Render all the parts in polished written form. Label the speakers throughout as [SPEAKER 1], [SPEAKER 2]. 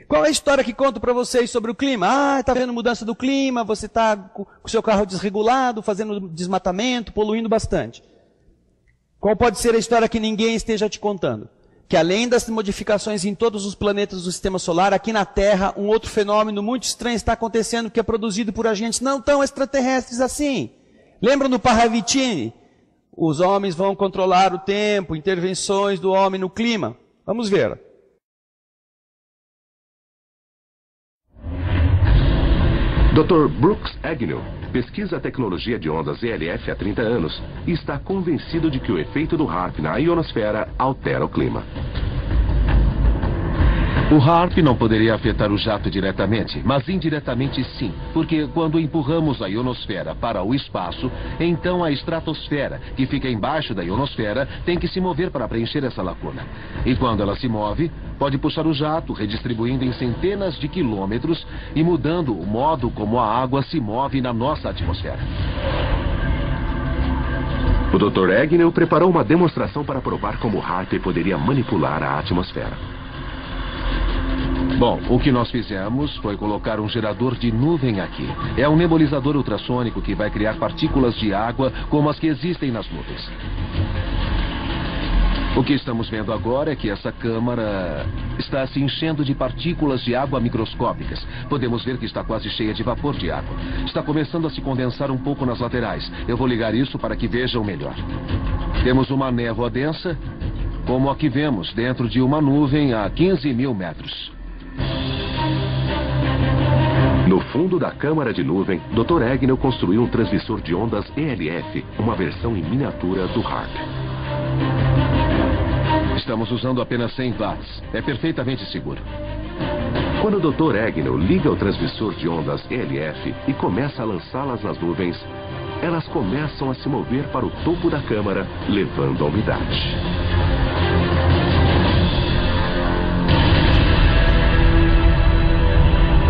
[SPEAKER 1] Qual é a história que conto para vocês sobre o clima? Ah, está vendo mudança do clima, você está com o seu carro desregulado, fazendo desmatamento, poluindo bastante. Qual pode ser a história que ninguém esteja te contando? Que além das modificações em todos os planetas do Sistema Solar, aqui na Terra, um outro fenômeno muito estranho está acontecendo, que é produzido por agentes não tão extraterrestres assim. Lembram do Parravicini? Os homens vão controlar o tempo, intervenções do homem no clima. Vamos ver.
[SPEAKER 2] Dr. Brooks Agnew pesquisa a tecnologia de ondas ELF há 30 anos e está convencido de que o efeito do HAARP na ionosfera altera o clima.
[SPEAKER 3] O HAARP não poderia afetar o jato diretamente, mas indiretamente sim, porque quando empurramos a ionosfera para o espaço, então a estratosfera, que fica embaixo da ionosfera, tem que se mover para preencher essa lacuna. E quando ela se move, pode puxar o jato, redistribuindo em centenas de quilômetros e mudando o modo como a água se move na nossa atmosfera.
[SPEAKER 2] O Dr. Agnew preparou uma demonstração para provar como o HAARP poderia manipular a atmosfera.
[SPEAKER 3] Bom, o que nós fizemos foi colocar um gerador de nuvem aqui. É um nebulizador ultrassônico que vai criar partículas de água como as que existem nas nuvens. O que estamos vendo agora é que essa câmara está se enchendo de partículas de água microscópicas. Podemos ver que está quase cheia de vapor de água. Está começando a se condensar um pouco nas laterais. Eu vou ligar isso para que vejam melhor. Temos uma névoa densa, como a que vemos dentro de uma nuvem a 15 mil metros.
[SPEAKER 2] No fundo da câmara de nuvem, Dr. Agnew construiu um transmissor de ondas ELF, uma versão em miniatura do HAARP.
[SPEAKER 3] Estamos usando apenas 100 watts. É perfeitamente seguro.
[SPEAKER 2] Quando o Dr. Agnew liga o transmissor de ondas ELF e começa a lançá-las nas nuvens, elas começam a se mover para o topo da câmara, levando a umidade.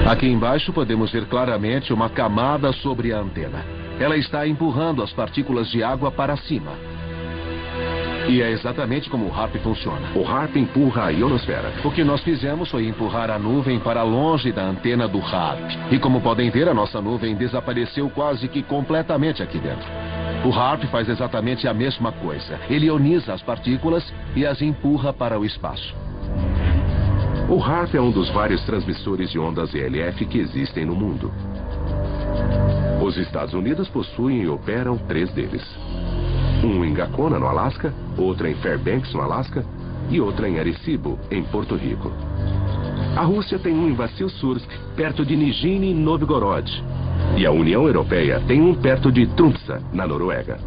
[SPEAKER 3] Aqui embaixo podemos ver claramente uma camada sobre a antena. Ela está empurrando as partículas de água para cima. E é exatamente como o HAARP funciona.
[SPEAKER 2] O HAARP empurra a ionosfera.
[SPEAKER 3] O que nós fizemos foi empurrar a nuvem para longe da antena do HAARP. E como podem ver, a nossa nuvem desapareceu quase que completamente aqui dentro. O HAARP faz exatamente a mesma coisa. Ele ioniza as partículas e as empurra para o espaço.
[SPEAKER 2] O HAARP é um dos vários transmissores de ondas ELF que existem no mundo. Os Estados Unidos possuem e operam 3 deles. Um em Gacona, no Alasca, outro em Fairbanks, no Alasca, e outro em Arecibo, em Porto Rico. A Rússia tem um em Vassilsursk, perto de Nizhny Novgorod. E a União Europeia tem um perto de Tromsø, na Noruega.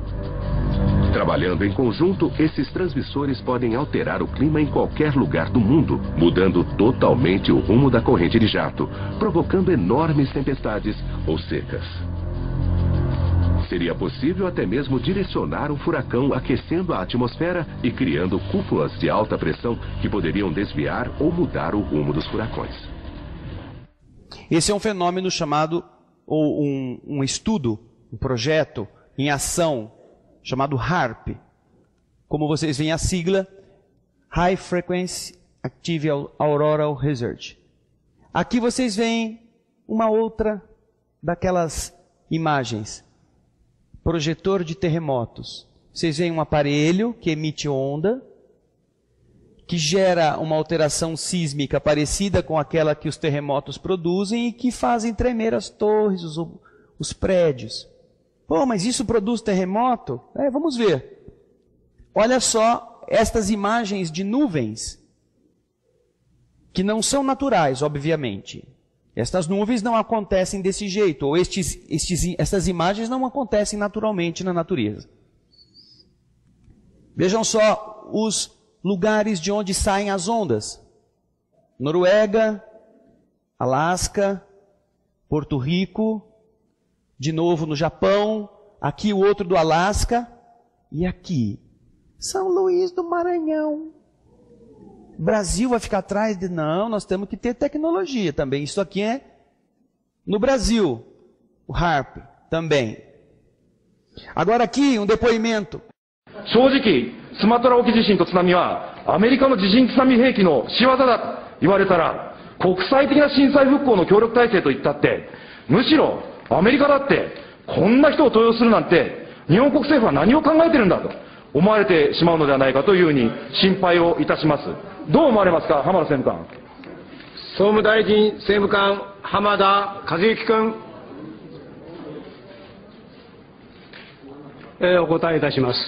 [SPEAKER 2] Trabalhando em conjunto, esses transmissores podem alterar o clima em qualquer lugar do mundo, mudando totalmente o rumo da corrente de jato, provocando enormes tempestades ou secas. Seria possível até mesmo direcionar um furacão aquecendo a atmosfera e criando cúpulas de alta pressão que poderiam desviar ou mudar o rumo dos furacões.
[SPEAKER 1] Esse é um fenômeno chamado, ou um estudo, um projeto em ação, chamado HAARP. Como vocês veem a sigla, High Frequency Active Auroral Research. Aqui vocês veem uma outra daquelas imagens. Projetor de terremotos. Vocês veem um aparelho que emite onda, que gera uma alteração sísmica parecida com aquela que os terremotos produzem e que fazem tremer as torres, os prédios. Pô, mas isso produz terremoto? Vamos ver. Olha só estas imagens de nuvens, que não são naturais, obviamente. Estas nuvens não acontecem desse jeito, ou estas imagens não acontecem naturalmente na natureza. Vejam só os lugares de onde saem as ondas. Noruega, Alasca, Porto Rico, de novo no Japão, aqui o outro do Alasca, e aqui, São Luís do Maranhão. O Brasil vai ficar atrás de... Não, nós temos que ter tecnologia também. Isso aqui é no Brasil, o HAARP também. Agora aqui um depoimento.
[SPEAKER 4] 正直、スマトラ沖地震と津波はアメリカの地震津波兵器の仕業だ言われたら、国際的な震災復興の協力体制といったって、むしろアメリカだってこんな人を登用するなんて日本国政府は何を考えてるんだと思われてしまうのではないかというふうに心配をいたします。どう思われますか、浜田政務官。
[SPEAKER 5] 総務大臣政務官、浜田和之君。
[SPEAKER 6] お答えいたします。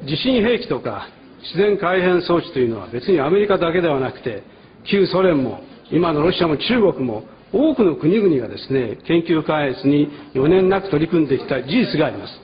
[SPEAKER 6] 地震兵器とか自然改変装置というのは別にアメリカだけではなくて、旧ソ連も今のロシアも中国も多くの国々がですね、研究開発に余念なく取り組んできた事実があります。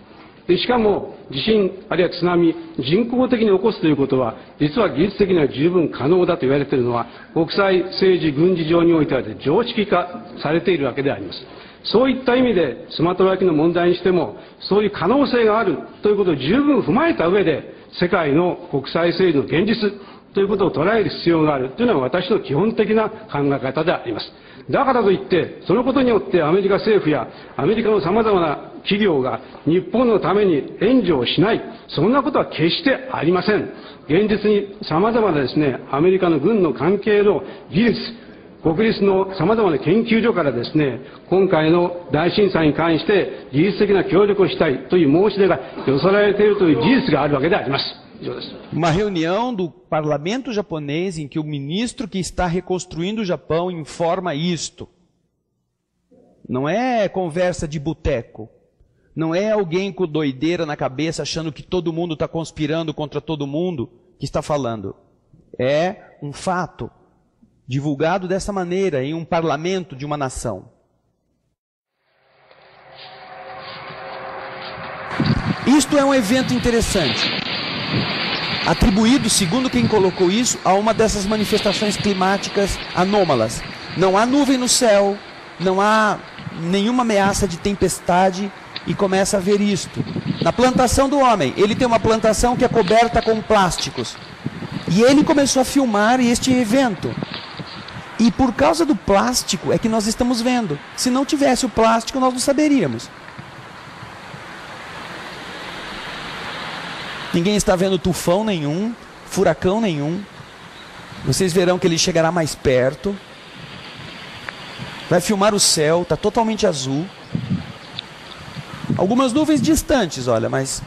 [SPEAKER 6] でしかも地震あるいは津波、人工的に起こすということは実は技術的には十分可能だと言われているのは国際政治軍事上においては常識化されているわけであります。そういった意味でスマトラ沖の問題にしてもそういう可能性があるということを十分踏まえた上で世界の国際政治の現実ということを捉える必要があるというのが私の基本的な考え方であります。だからといってそのことによってアメリカ政府やアメリカのさまざまな企業が日本のために援助をしない、そんなことは決してありません。現実にさまざまなですね、アメリカの軍の関係の技術、国立のさまざまな研究所からですね、今回の大震災に関して技術的な協力をしたいという申し出が寄せられているという事実があるわけであります。
[SPEAKER 1] Uma reunião do parlamento japonês em que o ministro que está reconstruindo o Japão informa isto. Não é conversa de boteco. Não é alguém com doideira na cabeça achando que todo mundo está conspirando contra todo mundo que está falando. É um fato divulgado dessa maneira em um parlamento de uma nação. Isto é um evento interessante, atribuído, segundo quem colocou isso, a uma dessas manifestações climáticas anômalas. Não há nuvem no céu, não há nenhuma ameaça de tempestade e começa a ver isto. Na plantação do homem, ele tem uma plantação que é coberta com plásticos. E ele começou a filmar este evento. E por causa do plástico é que nós estamos vendo. Se não tivesse o plástico, nós não saberíamos. Ninguém está vendo tufão nenhum, furacão nenhum. Vocês verão que ele chegará mais perto. Vai filmar o céu, está totalmente azul. Algumas nuvens distantes, olha, mas...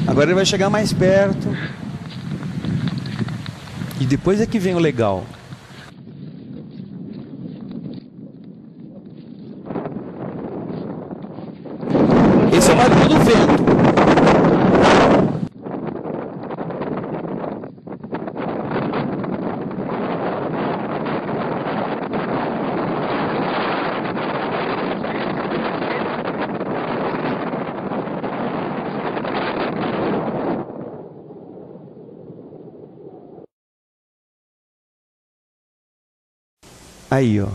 [SPEAKER 1] Agora ele vai chegar mais perto. E depois é que vem o legal. Esse é o barulho do vento. Aí, ó.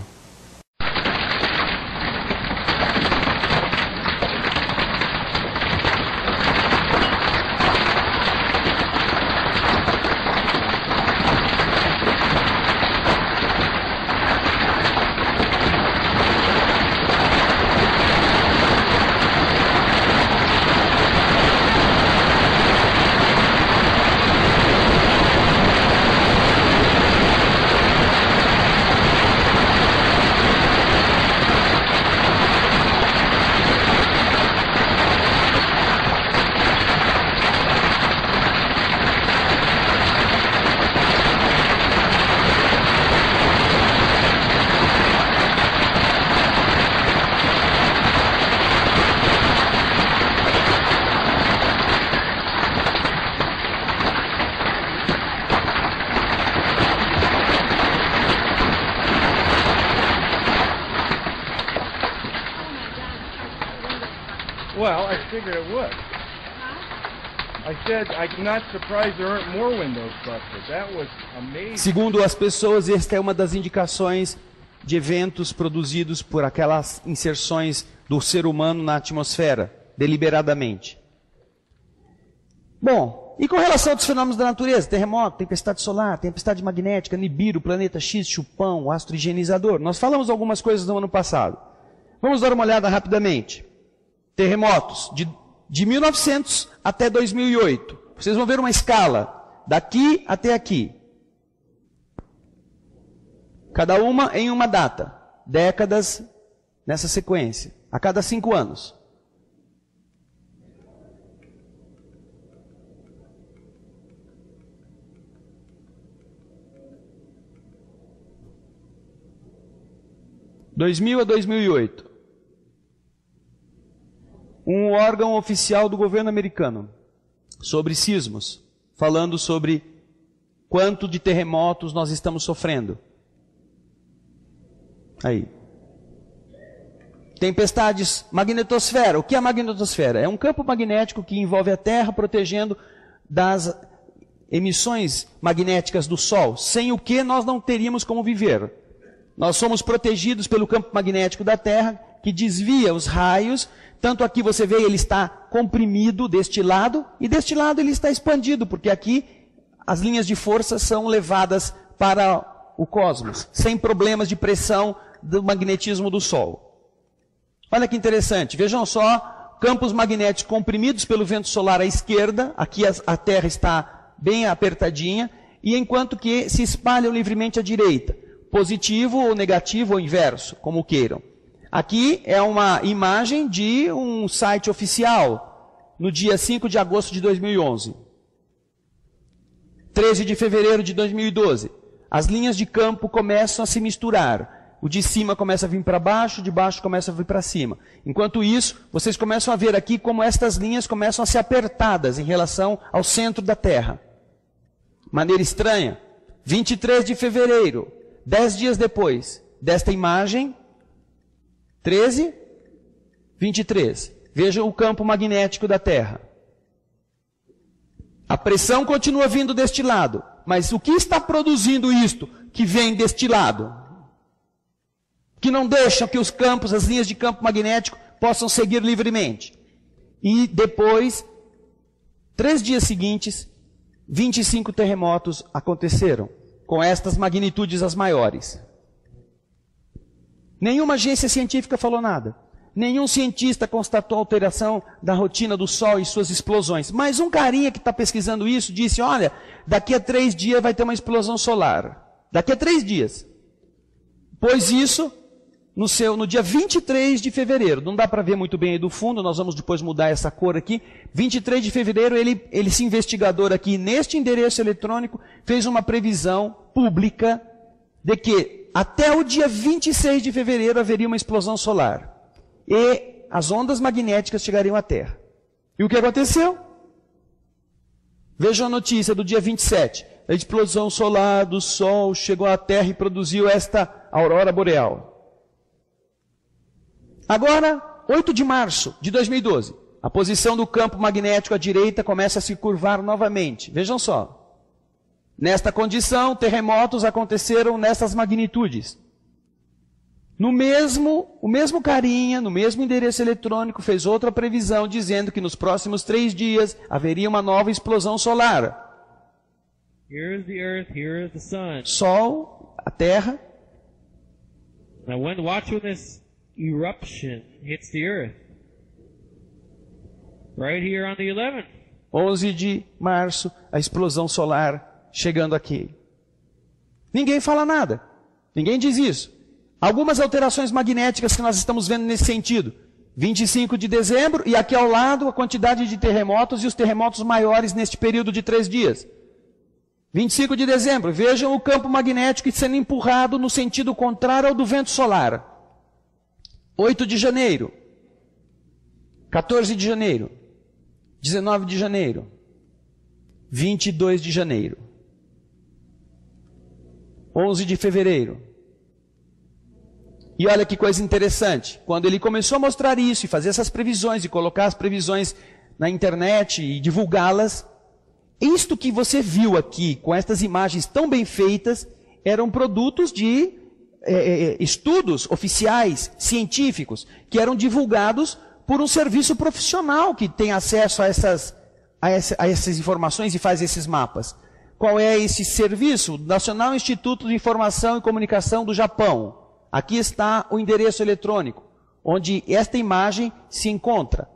[SPEAKER 4] Well, I figured it would. I said I'm not surprised there aren't more windows busted. That was amazing.
[SPEAKER 1] Segundo as pessoas, esta é uma das indicações de eventos produzidos por aquelas inserções do ser humano na atmosfera, deliberadamente. Bom, e com relação aos fenômenos da natureza, terremoto, tempestade solar, tempestade magnética, Nibiru, planeta X, Chupão, o astro higienizador, nós falamos algumas coisas no ano passado. Vamos dar uma olhada rapidamente. Terremotos de 1900 até 2008. Vocês vão ver uma escala daqui até aqui. Cada uma em uma data. Décadas nessa sequência. A cada 5 anos. De 2000 a 2008. Um órgão oficial do governo americano sobre sismos, falando sobre quanto de terremotos nós estamos sofrendo. Aí. Tempestades, magnetosfera. O que é a magnetosfera? É um campo magnético que envolve a Terra protegendo das emissões magnéticas do Sol, sem o que nós não teríamos como viver. Nós somos protegidos pelo campo magnético da Terra, que desvia os raios. Tanto aqui você vê, ele está comprimido deste lado, e deste lado ele está expandido, porque aqui as linhas de força são levadas para o cosmos, sem problemas de pressão do magnetismo do Sol. Olha que interessante, vejam só, campos magnéticos comprimidos pelo vento solar à esquerda, aqui a Terra está bem apertadinha, e enquanto que se espalham livremente à direita, positivo ou negativo ou inverso, como queiram. Aqui é uma imagem de um site oficial, no dia 5 de agosto de 2011. 13 de fevereiro de 2012. As linhas de campo começam a se misturar. O de cima começa a vir para baixo, o de baixo começa a vir para cima. Enquanto isso, vocês começam a ver aqui como estas linhas começam a ser apertadas em relação ao centro da Terra. Maneira estranha. 23 de fevereiro, 10 dias depois desta imagem, 13, 23. Vejam o campo magnético da Terra. A pressão continua vindo deste lado. Mas o que está produzindo isto que vem deste lado? Que não deixa que os campos, as linhas de campo magnético, possam seguir livremente. E depois, 3 dias seguintes, 25 terremotos aconteceram, com estas magnitudes as maiores. Nenhuma agência científica falou nada. Nenhum cientista constatou alteração da rotina do Sol e suas explosões. Mas um carinha que está pesquisando isso disse, olha, daqui a 3 dias vai ter uma explosão solar. Daqui a 3 dias. Pois isso no dia 23 de fevereiro. Não dá para ver muito bem aí do fundo, nós vamos depois mudar essa cor aqui. 23 de fevereiro, esse investigador aqui, neste endereço eletrônico, fez uma previsão pública de que até o dia 26 de fevereiro haveria uma explosão solar. E as ondas magnéticas chegariam à Terra. E o que aconteceu? Vejam a notícia do dia 27. A explosão solar do Sol chegou à Terra e produziu esta aurora boreal. Agora, 8 de março de 2012, a posição do campo magnético à direita começa a se curvar novamente. Vejam só. Nesta condição, terremotos aconteceram nessas magnitudes. O mesmo carinha, no mesmo endereço eletrônico, fez outra previsão dizendo que nos próximos 3 dias haveria uma nova explosão solar.
[SPEAKER 7] Here is the Earth, here is the Sun.
[SPEAKER 1] Sol, a Terra.
[SPEAKER 7] Now watch when this eruption hits the Earth. Right here on the 11th.
[SPEAKER 1] 11 de março, a explosão solar chegando aqui. Ninguém fala nada. Ninguém diz isso. Algumas alterações magnéticas que nós estamos vendo nesse sentido. 25 de dezembro e aqui ao lado a quantidade de terremotos e os terremotos maiores neste período de 3 dias. 25 de dezembro, vejam o campo magnético sendo empurrado no sentido contrário ao do vento solar. 8 de janeiro, 14 de janeiro, 19 de janeiro, 22 de janeiro, 11 de fevereiro, E olha que coisa interessante, quando ele começou a mostrar isso e fazer essas previsões e colocar as previsões na internet e divulgá-las, isto que você viu aqui, com estas imagens tão bem feitas, eram produtos de estudos oficiais, científicos, que eram divulgados por um serviço profissional que tem acesso a essas informações e faz esses mapas. Qual é esse serviço? National Instituto de Informação e Comunicação do Japão. Aqui está o endereço eletrônico, onde esta imagem se encontra.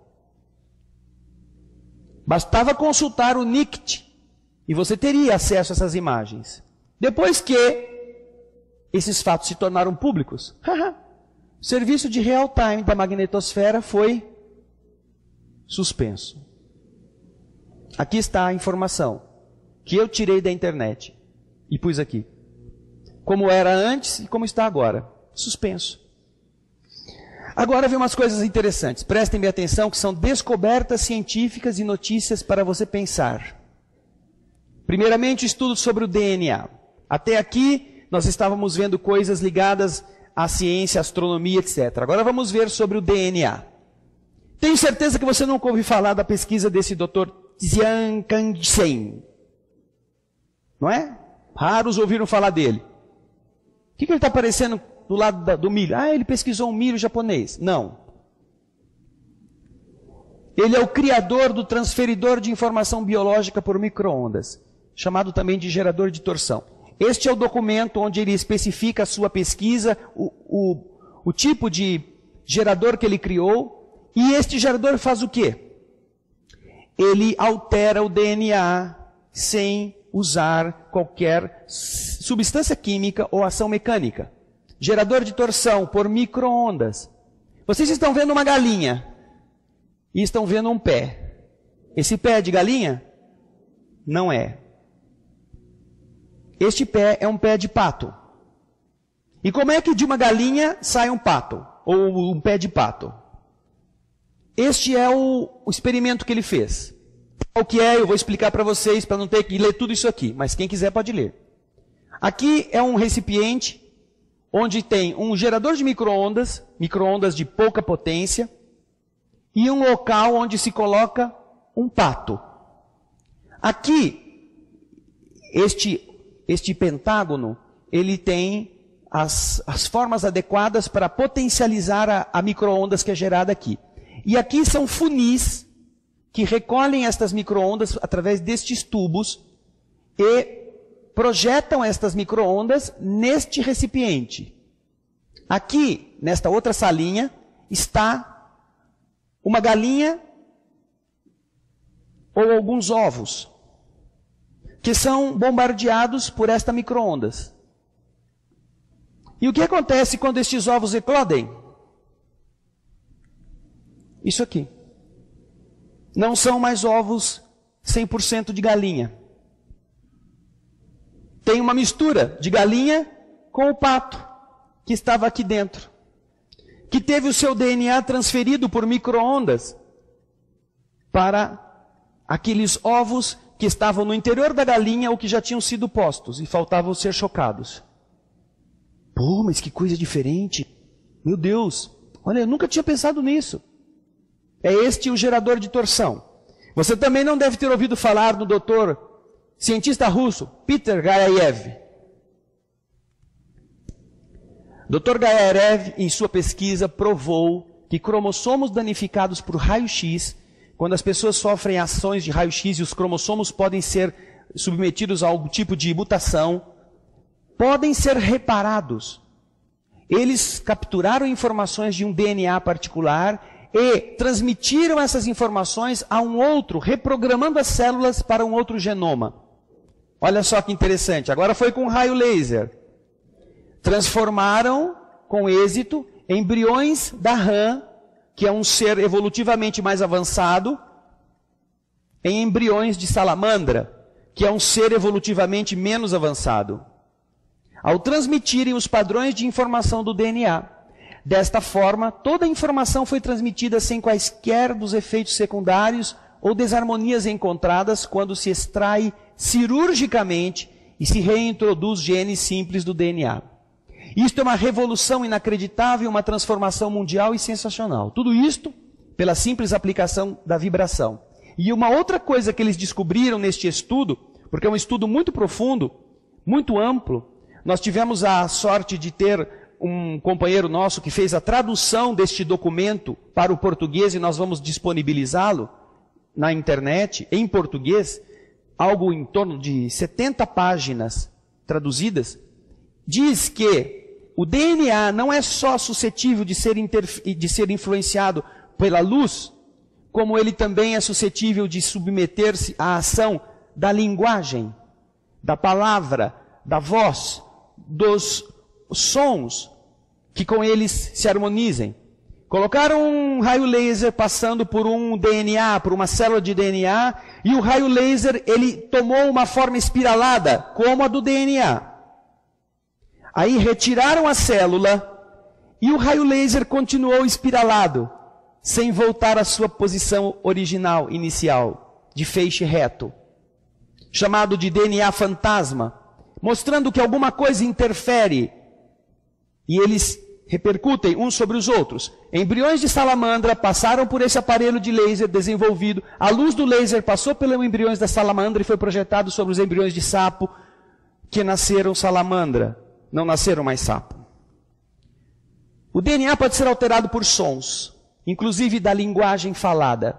[SPEAKER 1] Bastava consultar o NICT e você teria acesso a essas imagens. Depois que esses fatos se tornaram públicos, o serviço de real-time da magnetosfera foi suspenso. Aqui está a informação que eu tirei da internet e pus aqui. Como era antes e como está agora. Suspenso. Agora vem umas coisas interessantes. Prestem bem atenção que são descobertas científicas e notícias para você pensar. Primeiramente, estudo sobre o DNA. Até aqui, nós estávamos vendo coisas ligadas à ciência, astronomia, etc. Agora vamos ver sobre o DNA. Tenho certeza que você nunca ouviu falar da pesquisa desse Dr. Jian Kang-sen. Não é? Raros ouviram falar dele. O que ele está aparecendo do lado do milho? Ah, ele pesquisou um milho japonês. Não. Ele é o criador do transferidor de informação biológica por micro-ondas, chamado também de gerador de torção. Este é o documento onde ele especifica a sua pesquisa, o tipo de gerador que ele criou. E este gerador faz o quê? Ele altera o DNA sem usar qualquer substância química ou ação mecânica. Gerador de torção por micro-ondas. Vocês estão vendo uma galinha e estão vendo um pé. Esse pé é de galinha? Não é. Este pé é um pé de pato. E como é que de uma galinha sai um pato? Ou um pé de pato? Este é o experimento que ele fez. O que é, eu vou explicar para vocês, para não ter que ler tudo isso aqui, mas quem quiser pode ler. Aqui é um recipiente, onde tem um gerador de micro-ondas, micro-ondas de pouca potência, e um local onde se coloca um pato. Aqui, este pentágono, ele tem as formas adequadas para potencializar a micro-ondas que é gerada aqui. E aqui são funis que recolhem estas micro-ondas através destes tubos e projetam estas micro-ondas neste recipiente. Aqui, nesta outra salinha, está uma galinha ou alguns ovos que são bombardeados por esta micro-ondas. E o que acontece quando estes ovos eclodem? Isso aqui. Não são mais ovos 100% de galinha. Tem uma mistura de galinha com o pato que estava aqui dentro, que teve o seu DNA transferido por micro-ondas para aqueles ovos que estavam no interior da galinha ou que já tinham sido postos e faltavam ser chocados. Pô, mas que coisa diferente. Meu Deus, olha, eu nunca tinha pensado nisso. É este o gerador de torção. Você também não deve ter ouvido falar do doutor cientista russo, Peter Gayarev. Dr. Gayarev, em sua pesquisa, provou que cromossomos danificados por raio-x, quando as pessoas sofrem ações de raio-x e os cromossomos podem ser submetidos a algum tipo de mutação, podem ser reparados. Eles capturaram informações de um DNA particular e transmitiram essas informações a um outro, reprogramando as células para um outro genoma. Olha só que interessante, agora foi com raio laser. Transformaram, com êxito, embriões da rã, que é um ser evolutivamente mais avançado, em embriões de salamandra, que é um ser evolutivamente menos avançado. Ao transmitirem os padrões de informação do DNA, desta forma, toda a informação foi transmitida sem quaisquer dos efeitos secundários ou desarmonias encontradas quando se extrai cirurgicamente e se reintroduz genes simples do DNA. Isto é uma revolução inacreditável, uma transformação mundial e sensacional. Tudo isto pela simples aplicação da vibração. E uma outra coisa que eles descobriram neste estudo, porque é um estudo muito profundo, muito amplo, nós tivemos a sorte de ter um companheiro nosso que fez a tradução deste documento para o português e nós vamos disponibilizá-lo na internet, em português, algo em torno de 70 páginas traduzidas. Diz que o DNA não é só suscetível de ser influenciado pela luz, como ele também é suscetível de submeter-se à ação da linguagem, da palavra, da voz, dos sons que com eles se harmonizem. Colocaram um raio laser passando por um DNA, por uma célula de DNA, e o raio laser ele tomou uma forma espiralada, como a do DNA. Aí retiraram a célula e o raio laser continuou espiralado, sem voltar à sua posição original, inicial, de feixe reto, chamado de DNA fantasma, mostrando que alguma coisa interfere e eles repercutem uns sobre os outros. Embriões de salamandra passaram por esse aparelho de laser desenvolvido, a luz do laser passou pelos embriões da salamandra e foi projetado sobre os embriões de sapo que nasceram salamandra. Não nasceram mais sapo. O DNA pode ser alterado por sons, inclusive da linguagem falada.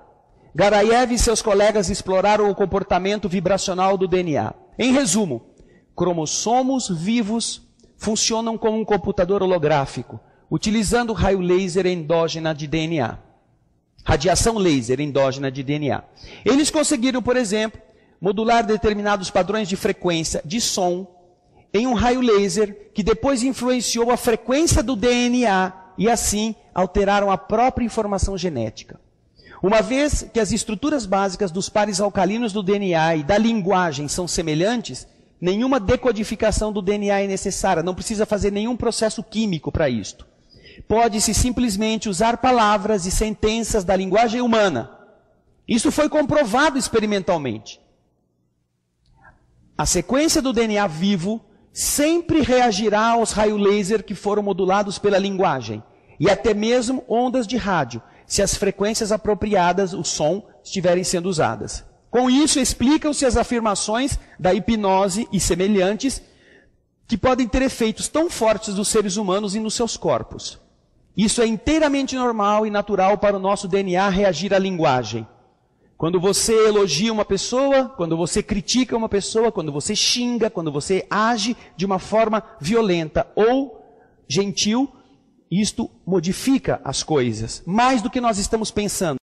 [SPEAKER 1] Garayev e seus colegas exploraram o comportamento vibracional do DNA. Em resumo, cromossomos vivos funcionam como um computador holográfico, utilizando raio laser endógena de DNA. Radiação laser endógena de DNA. Eles conseguiram, por exemplo, modular determinados padrões de frequência de som em um raio laser que depois influenciou a frequência do DNA e assim alteraram a própria informação genética. Uma vez que as estruturas básicas dos pares alcalinos do DNA e da linguagem são semelhantes, nenhuma decodificação do DNA é necessária, não precisa fazer nenhum processo químico para isto. Pode-se simplesmente usar palavras e sentenças da linguagem humana. Isso foi comprovado experimentalmente. A sequência do DNA vivo sempre reagirá aos raios laser que foram modulados pela linguagem, e até mesmo ondas de rádio, se as frequências apropriadas, o som, estiverem sendo usadas. Com isso, explicam-se as afirmações da hipnose e semelhantes, que podem ter efeitos tão fortes nos seres humanos e nos seus corpos. Isso é inteiramente normal e natural para o nosso DNA reagir à linguagem. Quando você elogia uma pessoa, quando você critica uma pessoa, quando você xinga, quando você age de uma forma violenta ou gentil, isto modifica as coisas, mais do que nós estamos pensando.